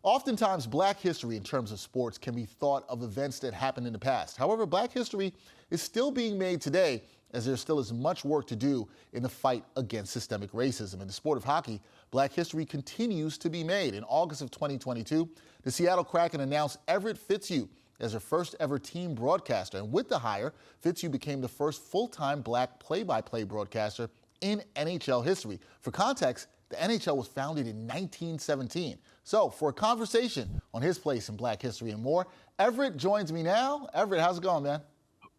Oftentimes, Black history in terms of sports can be thought of events that happened in the past. However, Black history is still being made today as there still is much work to do in the fight against systemic racism. In the sport of hockey, Black history continues to be made. In August of 2022, the Seattle Kraken announced Everett Fitzhugh as their first ever team broadcaster. And with the hire, Fitzhugh became the first full-time Black play-by-play broadcaster in NHL history. For context, the NHL was founded in 1917. So for a conversation on his place in Black history and more, Everett joins me now. Everett, how's it going, man?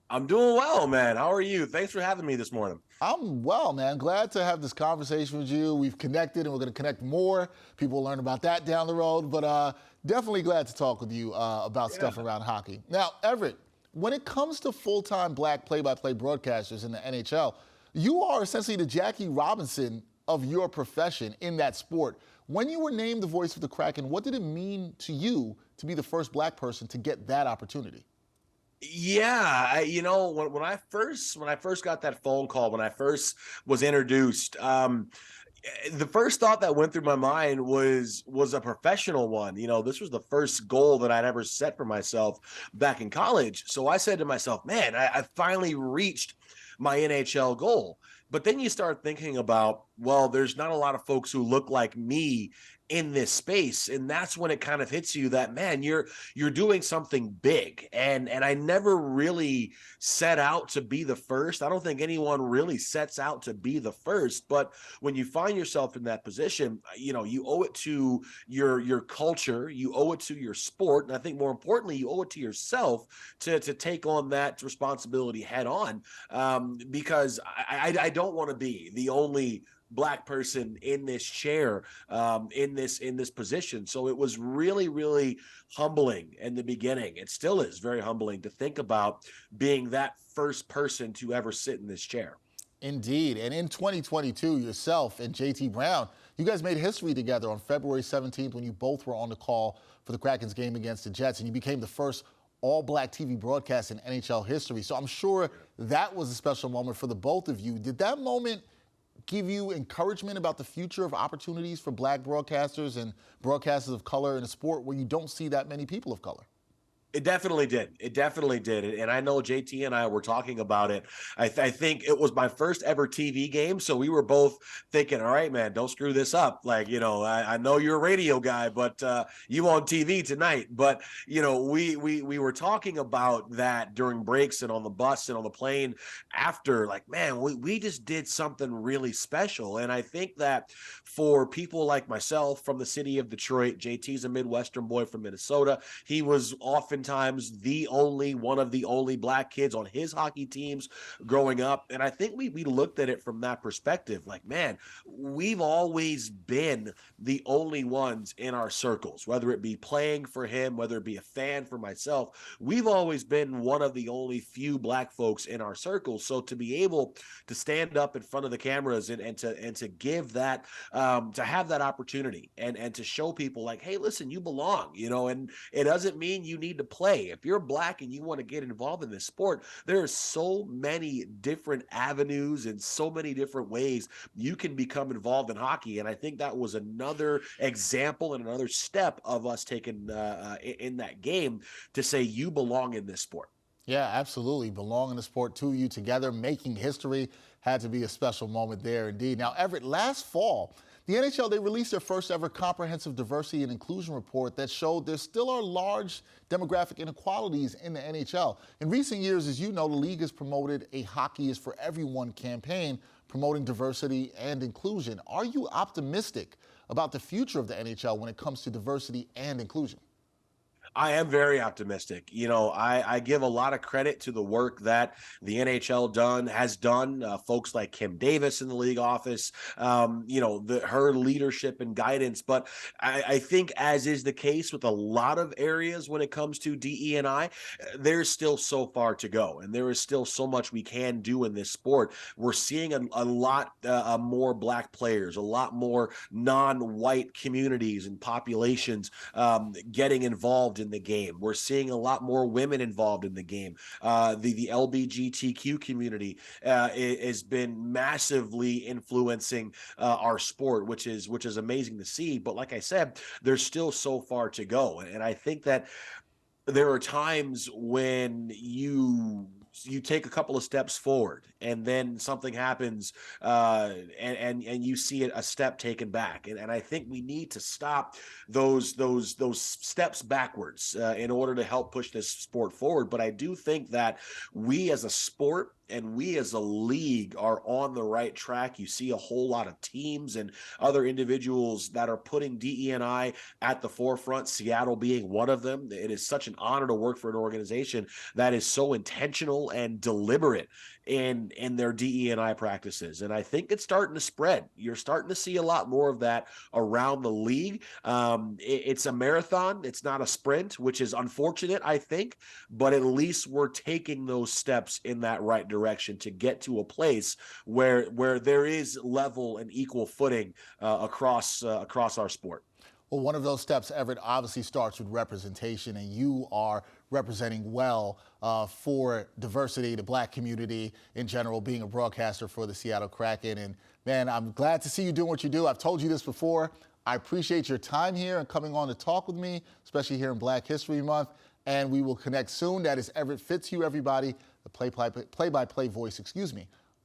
I'm doing well, man. How are you? Thanks for having me this morning. I'm well, man. Glad to have this conversation with you. We've connected and we're going to connect more. People will learn about that down the road, but definitely glad to talk with you about stuff around hockey. Now, Everett, when it comes to full-time Black play-by-play broadcasters in the NHL, you are essentially the Jackie Robinson of your profession in that sport. When you were named the voice of the Kraken, what did it mean to you to be the first Black person to get that opportunity? Yeah, when I first got that phone call, when I first was introduced, the first thought that went through my mind was a professional one. You know, this was the first goal that I'd ever set for myself back in college. So I said to myself, man, I finally reached my NHL goal. But then you start thinking about, well, there's not a lot of folks who look like me in this space, and that's when it kind of hits you that, man, you're doing something big. And I never really set out to be the first. I don't think anyone really sets out to be the first, but when you find yourself in that position, you owe it to your culture, you owe it to your sport, and I think more importantly, you owe it to yourself to take on that responsibility head on, because I don't want to be the only Black person in this chair, in this position. So it was really, really humbling in the beginning. It still is very humbling to think about being that first person to ever sit in this chair. Indeed. And in 2022, yourself and JT Brown, you guys made history together on February 17th when you both were on the call for the Kraken's game against the Jets, and you became the first all-Black TV broadcast in NHL history. So I'm sure that was a special moment for the both of you. Did that moment give you encouragement about the future of opportunities for Black broadcasters and broadcasters of color in a sport where you don't see that many people of color? It definitely did. It definitely did. And I know JT and I were talking about it. I think it was my first ever TV game. So we were both thinking, all right, man, don't screw this up. Like, I know you're a radio guy, but you on TV tonight. But, we were talking about that during breaks and on the bus and on the plane after, like, man, we just did something really special. And I think that for people like myself from the city of Detroit, JT's a Midwestern boy from Minnesota. He was oftentimes one of the only Black kids on his hockey teams growing up. And I think we looked at it from that perspective. Like, man, we've always been the only ones in our circles, whether it be playing for him, whether it be a fan for myself. We've always been one of the only few Black folks in our circles. So to be able to stand up in front of the cameras and to give that, to have that opportunity and to show people like, hey, listen, you belong, and it doesn't mean you need to play. If you're Black and you want to get involved in this sport, there are so many different avenues and so many different ways you can become involved in hockey. And I think that was another example and another step of us taking in that game to say you belong in this sport. Yeah, absolutely. Belong in the sport, two of you together, making history. Had to be a special moment there indeed. Now, Everett, last fall, the NHL, they released their first ever comprehensive diversity and inclusion report that showed there still are large demographic inequalities in the NHL. In recent years, as you know, the league has promoted a Hockey is for Everyone campaign promoting diversity and inclusion. Are you optimistic about the future of the NHL when it comes to diversity and inclusion? I am very optimistic. I give a lot of credit to the work that the NHL has done. Folks like Kim Davis in the league office, her leadership and guidance. But I think, as is the case with a lot of areas when it comes to DE&I, there's still so far to go, and there is still so much we can do in this sport. We're seeing a lot more Black players, a lot more non-white communities and populations getting involved in in the game. We're seeing a lot more women involved in the game. The LGBTQ community has been massively influencing our sport, which is amazing to see. But like I said, there's still so far to go, and I think that there are times when you take a couple of steps forward and then something happens, and you see a step taken back, and I think we need to stop those steps backwards in order to help push this sport forward. But I do think that we as a sport and we as a league are on the right track. You see a whole lot of teams and other individuals that are putting DE&I at the forefront, Seattle being one of them. It is such an honor to work for an organization that is so intentional and deliberate in their DE&I practices. And I think it's starting to spread. You're starting to see a lot more of that around the league. It's a marathon. It's not a sprint, which is unfortunate, I think, but at least we're taking those steps in that right direction to get to a place where there is level and equal footing across our sport. Well, one of those steps, Everett, obviously starts with representation, and you are representing well for diversity, the black community in general, being a broadcaster for the Seattle Kraken. And, man, I'm glad to see you doing what you do. I've told you this before. I appreciate your time here and coming on to talk with me, especially here in Black History Month. And we will connect soon. That is Everett Fitzhugh, everybody, the play-by-play voice,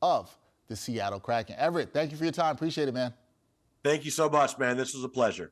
of the Seattle Kraken. Everett, thank you for your time. Appreciate it, man. Thank you so much, man. This was a pleasure.